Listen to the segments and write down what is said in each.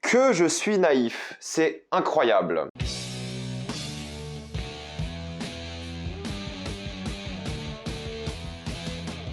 Que je suis naïf, c'est incroyable.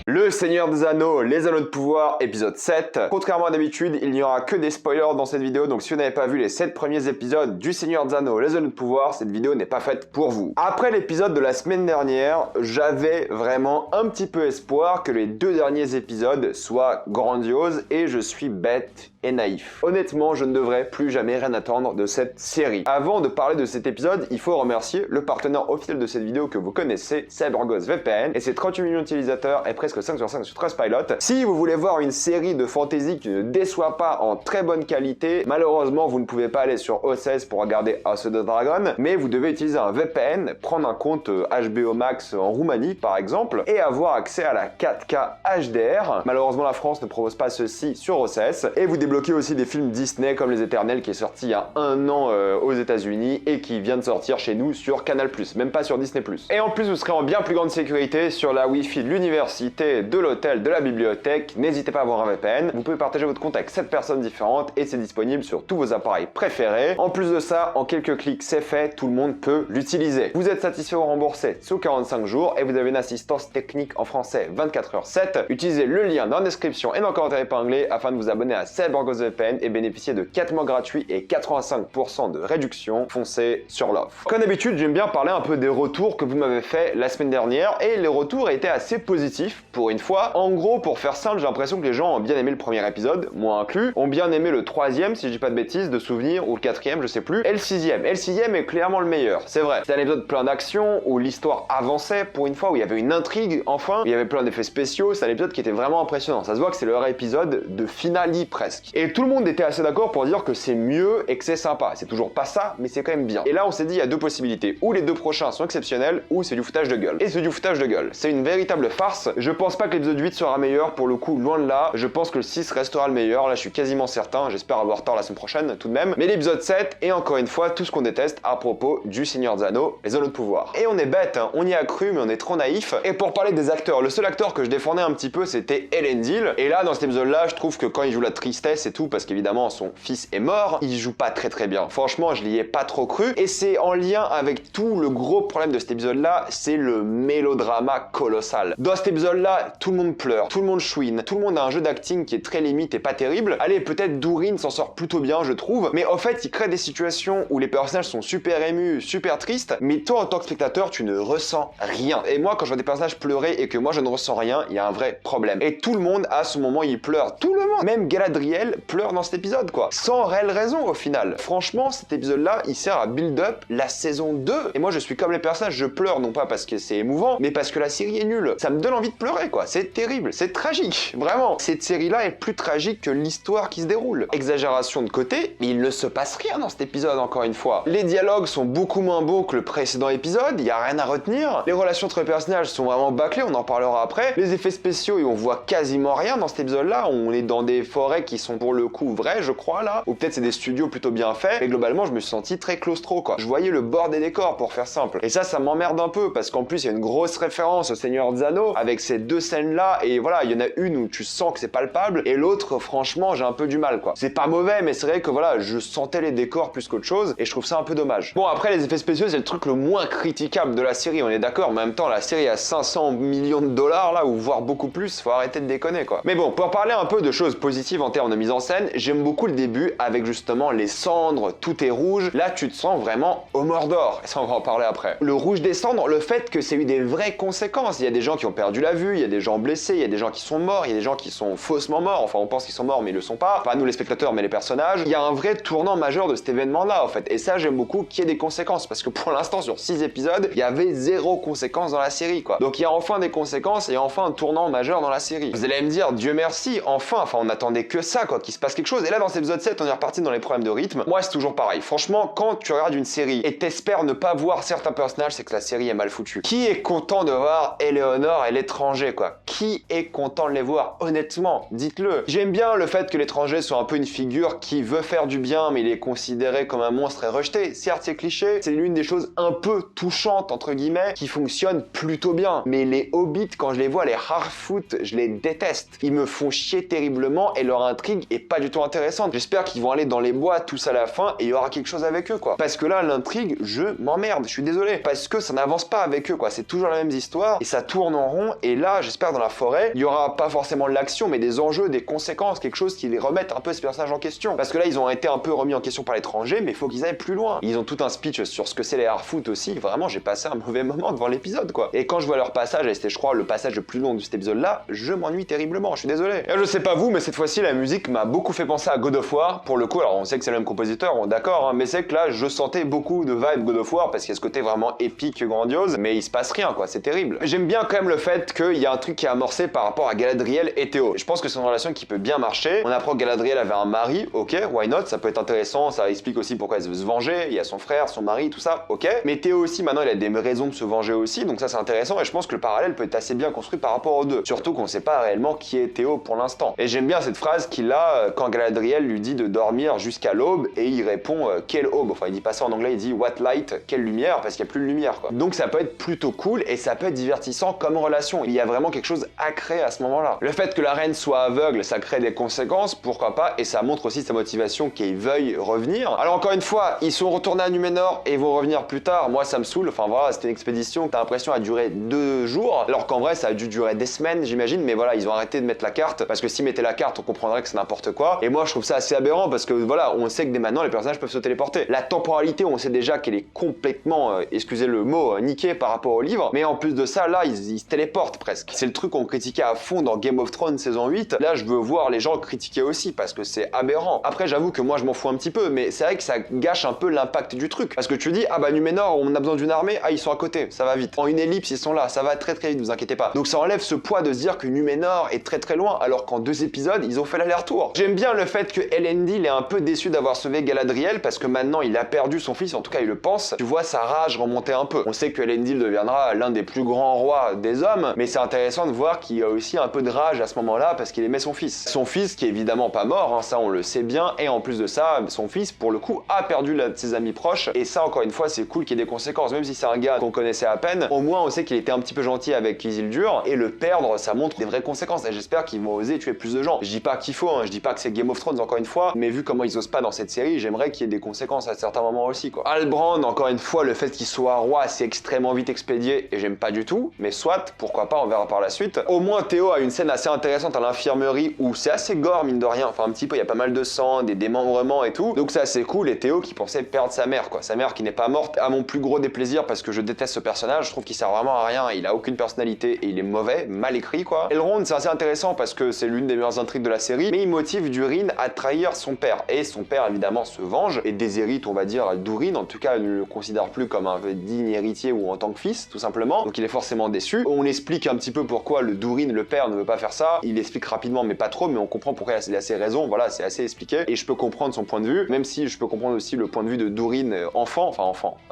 Le Seigneur des Anneaux, les Anneaux de Pouvoir, épisode 7. Contrairement à d'habitude, il n'y aura que des spoilers dans cette vidéo, donc si vous n'avez pas vu les 7 premiers épisodes du Seigneur des Anneaux, les Anneaux de Pouvoir, cette vidéo n'est pas faite pour vous. Après l'épisode de la semaine dernière, j'avais vraiment un petit peu espoir que les 2 derniers épisodes soient grandioses et je suis bête et naïf. Honnêtement, je ne devrais plus jamais rien attendre de cette série. Avant de parler de cet épisode, il faut remercier le partenaire officiel de cette vidéo que vous connaissez, CyberGhost VPN, et ses 38 millions d'utilisateurs et presque 5 sur 5 sur Trustpilot. Si vous voulez voir une série de fantasy qui ne déçoit pas en très bonne qualité, malheureusement vous ne pouvez pas aller sur OCS pour regarder House of the Dragon, mais vous devez utiliser un VPN, prendre un compte HBO Max en Roumanie par exemple, et avoir accès à la 4K HDR. Malheureusement la France ne propose pas ceci sur OCS, et vous débloquez aussi des films Disney comme Les Éternels qui est sorti il y a 1 an aux États-Unis et qui vient de sortir chez nous sur Canal+, même pas sur Disney+. Et en plus vous serez en bien plus grande sécurité sur la Wi-Fi de l'université, de l'hôtel, de la bibliothèque. N'hésitez pas à avoir un VPN. Vous pouvez partager votre compte avec 7 personnes différentes et c'est disponible sur tous vos appareils préférés. En plus de ça, en quelques clics, c'est fait, tout le monde peut l'utiliser. Vous êtes satisfait ou remboursé sous 45 jours et vous avez une assistance technique en français 24h7. Utilisez le lien dans la description et dans le commentaire épinglé afin de vous abonner à CyberGhost VPN et bénéficier de 4 mois gratuits et 85% de réduction. Foncez sur l'offre. Comme d'habitude, j'aime bien parler un peu des retours que vous m'avez fait la semaine dernière et les retours étaient assez positifs pour une fois. En gros, pour faire simple, j'ai l'impression que les gens ont bien aimé le premier épisode, moi inclus, ont bien aimé le 3e, si je dis pas de bêtises, de souvenir, ou le 4e, je sais plus, et le 6e. Et le 6e est clairement le meilleur, c'est vrai. C'est un épisode plein d'action, où l'histoire avançait pour une fois, où il y avait une intrigue, enfin, où il y avait plein d'effets spéciaux, c'est un épisode qui était vraiment impressionnant. Ça se voit que c'est leur épisode de finale presque. Et tout le monde était assez d'accord pour dire que c'est mieux et que c'est sympa. C'est toujours pas ça, mais c'est quand même bien. Et là, on s'est dit, il y a 2 possibilités. Ou les 2 prochains sont exceptionnels, ou c'est du foutage de gueule. Et c'est du foutage de gueule. C'est une véritable farce. Je pense pas que l'épisode 8 sera meilleur, pour le coup, loin de là. Je pense que le 6 restera le meilleur, là je suis quasiment certain, j'espère avoir tort la semaine prochaine tout de même. Mais l'épisode 7 est encore une fois tout ce qu'on déteste à propos du Seigneur des Anneaux, les Anneaux de Pouvoir. Et on est bête, hein. On y a cru mais on est trop naïf. Et pour parler des acteurs, le seul acteur que je défendais un petit peu c'était Elendil. Et là dans cet épisode là, je trouve que quand il joue la tristesse et tout, parce qu'évidemment son fils est mort, il joue pas très bien. Franchement je l'y ai pas trop cru. Et c'est en lien avec tout le gros problème de cet épisode là, c'est le mélodrama colossal. Dans cet épisode là, tout le monde pleure, tout le monde chouine, tout le monde a un jeu d'acting qui est très limite et pas terrible. Allez, peut-être Durin s'en sort plutôt bien, je trouve, mais en fait, il crée des situations où les personnages sont super émus, super tristes, mais toi, en tant que spectateur, tu ne ressens rien. Et moi, quand je vois des personnages pleurer et que moi, je ne ressens rien, il y a un vrai problème. Et tout le monde, à ce moment, il pleure. Tout le monde! Même Galadriel pleure dans cet épisode, quoi. Sans réelle raison, au final. Franchement, cet épisode-là, il sert à build up la saison 2. Et moi, je suis comme les personnages, je pleure, non pas parce que c'est émouvant, mais parce que la série est nulle. Ça me donne envie de pleurer, quoi. C'est terrible, c'est tragique, vraiment. Cette série-là est plus tragique que l'histoire qui se déroule. Exagération de côté, mais il ne se passe rien dans cet épisode, encore une fois. Les dialogues sont beaucoup moins beaux que le précédent épisode, il y a rien à retenir. Les relations entre les personnages sont vraiment bâclées, on en parlera après. Les effets spéciaux, et on voit quasiment rien dans cet épisode-là. On est dans des forêts qui sont pour le coup vraies, je crois, là. Ou peut-être c'est des studios plutôt bien faits. Mais globalement, je me suis senti très claustro, quoi. Je voyais le bord des décors, pour faire simple. Et ça m'emmerde un peu, parce qu'en plus, il y a une grosse référence au Seigneur des Anneaux, avec ces 2 scènes-là, et voilà, il y en a une où tu sens que c'est palpable, et l'autre, franchement, j'ai un peu du mal, quoi. C'est pas mauvais, mais c'est vrai que voilà, je sentais les décors plus qu'autre chose, et je trouve ça un peu dommage. Bon, après, les effets spéciaux, c'est le truc le moins critiquable de la série, on est d'accord, mais en même temps, la série a 500 millions de dollars, là, ou voire beaucoup plus, faut arrêter de déconner, quoi. Mais bon, pour parler un peu de choses positives en termes de mise en scène, j'aime beaucoup le début, avec justement les cendres, tout est rouge, là, tu te sens vraiment au Mordor, et ça, on va en parler après. Le rouge des cendres, le fait que c'est eu des vraies conséquences, il y a des gens qui ont perdu la vue, il y a des gens blessés, il y a des gens qui sont morts, il y a des gens qui sont faussement morts, enfin on pense qu'ils sont morts mais ils le sont pas, pas nous les spectateurs mais les personnages. Il y a un vrai tournant majeur de cet événement là en fait, et ça j'aime beaucoup qu'il y ait des conséquences, parce que pour l'instant sur 6 épisodes, il y avait 0 conséquences dans la série quoi. Donc il y a enfin des conséquences et enfin un tournant majeur dans la série. Vous allez me dire, Dieu merci, enfin on attendait que ça quoi, qu'il se passe quelque chose, et là dans cet épisode 7 on est reparti dans les problèmes de rythme. Moi c'est toujours pareil, franchement quand tu regardes une série et t'espères ne pas voir certains personnages, c'est que la série est mal foutue. Qui est content de voir Éléonore et l'étranger étrangers, quoi. Qui est content de les voir? Honnêtement, dites-le. J'aime bien le fait que l'étranger soit un peu une figure qui veut faire du bien, mais il est considéré comme un monstre et rejeté. Certes, c'est cliché, c'est l'une des choses un peu touchantes, entre guillemets, qui fonctionne plutôt bien. Mais les Hobbits, quand je les vois, les Harfoot, je les déteste. Ils me font chier terriblement et leur intrigue est pas du tout intéressante. J'espère qu'ils vont aller dans les bois tous à la fin et il y aura quelque chose avec eux, quoi. Parce que là, l'intrigue, je m'emmerde, je suis désolé. Parce que ça n'avance pas avec eux, quoi. C'est toujours la même histoire et ça tourne en rond. Et là, j'espère dans la forêt, il y aura pas forcément de l'action, mais des enjeux, des conséquences, quelque chose qui les remette un peu ces personnages en question. Parce que là, ils ont été un peu remis en question par l'étranger, mais il faut qu'ils aillent plus loin. Ils ont tout un speech sur ce que c'est les Harfoot aussi. Vraiment, j'ai passé un mauvais moment devant l'épisode, quoi. Et quand je vois leur passage, et c'était, je crois, le passage le plus long de cet épisode-là, je m'ennuie terriblement, je suis désolé. Et je sais pas vous, mais cette fois-ci, la musique m'a beaucoup fait penser à God of War. Pour le coup, alors on sait que c'est le même compositeur, on d'accord, hein, mais c'est que là, je sentais beaucoup de vibes God of War parce qu'il y a ce côté vraiment épique, grandiose, mais il se passe rien, quoi, c'est terrible. J'aime bien quand même le fait qu'il y a un truc qui est amorcé par rapport à Galadriel et Théo. Je pense que c'est une relation qui peut bien marcher. On apprend que Galadriel avait un mari, ok, why not, ça peut être intéressant, ça explique aussi pourquoi elle veut se venger, il y a son frère, son mari, tout ça, ok. Mais Théo aussi, maintenant, il a des raisons de se venger aussi, donc ça c'est intéressant et je pense que le parallèle peut être assez bien construit par rapport aux deux. Surtout qu'on sait pas réellement qui est Théo pour l'instant. Et j'aime bien cette phrase qu'il a quand Galadriel lui dit de dormir jusqu'à l'aube et il répond quelle aube, enfin il dit pas ça en anglais, il dit what light, quelle lumière, parce qu'il n'y a plus de lumière, quoi. Donc ça peut être plutôt cool et ça peut être divertissant comme relation. Il y a vraiment quelque chose à créer à ce moment-là. Le fait que la reine soit aveugle, ça crée des conséquences, pourquoi pas, et ça montre aussi sa motivation qu'il veuille revenir. Alors encore une fois, ils sont retournés à Numénor et vont revenir plus tard. Moi ça me saoule, enfin voilà, c'était une expédition, t'as l'impression a duré 2 jours, alors qu'en vrai ça a dû durer des semaines, j'imagine, mais voilà, ils ont arrêté de mettre la carte, parce que s'ils mettaient la carte, on comprendrait que c'est n'importe quoi. Et moi je trouve ça assez aberrant parce que voilà, on sait que dès maintenant les personnages peuvent se téléporter. La temporalité, on sait déjà qu'elle est complètement, excusez le mot, niquée par rapport au livre, mais en plus de ça, là, ils se téléportent presque. C'est le truc qu'on critiquait à fond dans Game of Thrones saison 8. Là, je veux voir les gens critiquer aussi parce que c'est aberrant. Après, j'avoue que moi, je m'en fous un petit peu, mais c'est vrai que ça gâche un peu l'impact du truc. Parce que tu dis, ah bah Numénor, on a besoin d'une armée, ah ils sont à côté, ça va vite. En une ellipse, ils sont là, ça va très très vite, vous inquiétez pas. Donc ça enlève ce poids de se dire que Numénor est très très loin, alors qu'en 2 épisodes, ils ont fait l'aller-retour. J'aime bien le fait que Elendil est un peu déçu d'avoir sauvé Galadriel parce que maintenant il a perdu son fils, en tout cas il le pense. Tu vois sa rage remonter un peu. On sait que Elendil deviendra l'un des plus grands rois des hommes, mais c'est intéressant de voir qu'il y a aussi un peu de rage à ce moment-là parce qu'il aimait son fils. Son fils qui est évidemment pas mort, hein, ça on le sait bien, et en plus de ça, son fils pour le coup a perdu l'un de ses amis proches, et ça encore une fois c'est cool qu'il y ait des conséquences, même si c'est un gars qu'on connaissait à peine, au moins on sait qu'il était un petit peu gentil avec Isildur, et le perdre ça montre des vraies conséquences, et j'espère qu'ils vont oser tuer plus de gens. Je dis pas qu'il faut, hein, je dis pas que c'est Game of Thrones encore une fois, mais vu comment ils osent pas dans cette série, j'aimerais qu'il y ait des conséquences à certains moments aussi, quoi. Halbrand, encore une fois, le fait qu'il soit roi, c'est extrêmement vite expédié, et j'aime pas du tout, mais soit, pourquoi pas, on verra par la suite. Au moins, Théo a une scène assez intéressante à l'infirmerie, où c'est assez gore, mine de rien, enfin un petit peu, il y a pas mal de sang, des démembrements et tout, donc c'est assez cool, et Théo qui pensait perdre sa mère, quoi. Sa mère qui n'est pas morte, à mon plus gros déplaisir, parce que je déteste ce personnage, je trouve qu'il sert vraiment à rien, il a aucune personnalité, et il est mauvais, mal écrit, quoi. Elrond, c'est assez intéressant, parce que c'est l'une des meilleures intrigues de la série, mais il motive Durin à trahir son père, et son père, évidemment, se venge, et déshérite, on va dire, Durin, en tout cas, ne le considère plus comme un digne héritier ou en tant que fils, tout simplement, donc il est forcément déçu. On explique un petit peu pourquoi le Durin, le père, ne veut pas faire ça, il explique rapidement, mais pas trop, mais on comprend pourquoi il a ses raisons, voilà, c'est assez expliqué, et je peux comprendre son point de vue, même si je peux comprendre aussi le point de vue de Durin,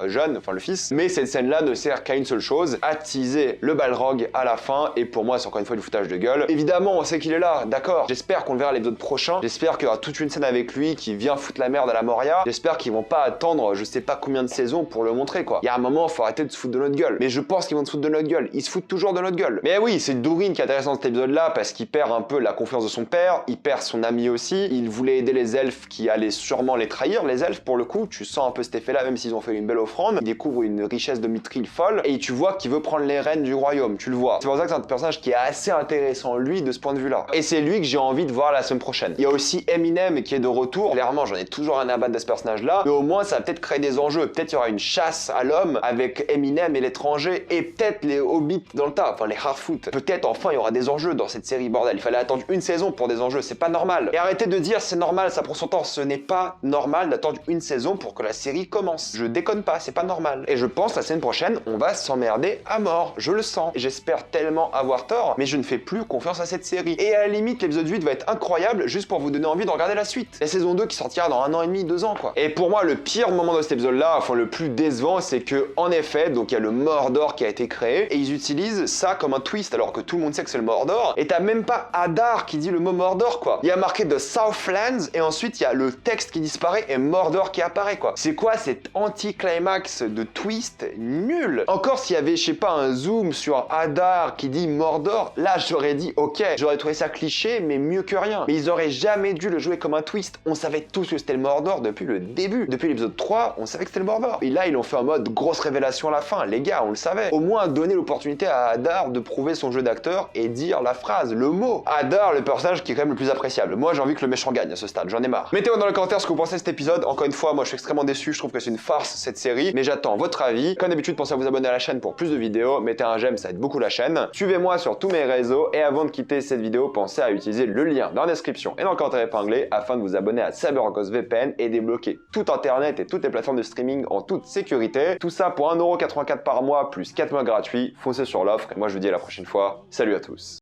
jeune, enfin le fils, mais cette scène-là ne sert qu'à une seule chose, attiser le Balrog à la fin, et pour moi, c'est encore une fois du foutage de gueule. Évidemment, on sait qu'il est là, d'accord, j'espère qu'on le verra à l'épisode prochain, j'espère qu'il y aura toute une scène avec lui qui vient foutre la merde à la Moria, j'espère qu'ils vont pas attendre je sais pas combien de saisons pour le montrer, quoi. Il y a un moment, faut arrêter de se foutre de notre gueule, mais je pense qu'ils vont se foutre de notre gueule, ils se foutent toujours de notre gueule. Mais oui, c'est Durin qui est intéressant dans cet épisode-là, parce qu'il perd un peu la confiance de son père, il perd son ami aussi, il voulait aider les elfes qui allaient sûrement les trahir, les elfes pour le coup, tu sens un peu cet effet-là, même s'ils ont fait une belle offrande, il découvre une richesse de mithril folle, et tu vois qu'il veut prendre les rênes du royaume, tu le vois. C'est pour ça que c'est un personnage qui est assez intéressant, lui, de ce point de vue-là. Et c'est lui que j'ai envie de voir la semaine prochaine. Il y a aussi Eminem qui est de retour, clairement j'en ai toujours un à battre de ce personnage-là, mais au moins ça va peut-être créer des enjeux, peut-être il y aura une chasse à l'homme avec Eminem et l'étranger, et peut-être les Hobbits dans le tas, enfin les Harfoot. Peut-être enfin il y aura des enjeux dans cette série, bordel, il fallait attendre une saison pour des enjeux, c'est pas normal. Et arrêtez de dire c'est normal, ça prend son temps, ce n'est pas normal d'attendre une saison pour que la série commence. Je déconne pas, c'est pas normal. Et je pense la semaine prochaine, on va s'emmerder à mort, je le sens. Et j'espère tellement avoir tort, mais je ne fais plus confiance à cette série. Et à la limite, l'épisode 8 va être incroyable juste pour vous donner envie de regarder la suite. La saison 2 qui sortira dans 1 an et demi, 2 ans, quoi. Et pour moi, le pire moment de cet épisode-là, enfin le plus décevant, c'est que en effet, donc il y a le Mordor qui a été créé, et ils utilisent ça comme un twist alors que tout le monde sait que c'est le Mordor. Et t'as même pas Adar qui dit le mot Mordor, quoi. Il y a marqué The Southlands et ensuite il y a le texte qui disparaît et Mordor qui apparaît, quoi. C'est quoi cet anti-climax de twist nul? Encore s'il y avait, je sais pas, un zoom sur Adar qui dit Mordor, là j'aurais dit ok, j'aurais trouvé ça cliché, mais mieux que rien. Mais ils auraient jamais dû le jouer comme un twist. On savait tous que c'était le Mordor depuis le début. Depuis l'épisode 3, on savait que c'était le Mordor. Et là, ils l'ont fait en mode grosse révélation à la fin. Les gars, on le savait. Au moins, donner l'opportunité à Adar de prouver son jeu d'acteur et dire la phrase, le mot. Adar, le personnage qui est quand même le plus appréciable. Moi, j'ai envie que le méchant gagne à ce stade. J'en ai marre. Mettez-moi dans les commentaires ce que vous pensez de cet épisode. Encore une fois, moi, je suis extrêmement déçu. Je trouve que c'est une farce, cette série. Mais j'attends votre avis. Comme d'habitude, pensez à vous abonner à la chaîne pour plus de vidéos. Mettez un j'aime, ça aide beaucoup la chaîne. Suivez-moi sur tous mes réseaux. Et avant de quitter cette vidéo, pensez à utiliser le lien dans la description et dans le commentaire épinglé afin de vous abonner à CyberGhost VPN et débloquer tout internet et toutes les plateformes de streaming en toute sécurité. Tout ça pour 1,84€ par mois plus 4 mois gratuits. Foncez sur l'offre et moi je vous dis à la prochaine fois. Salut à tous.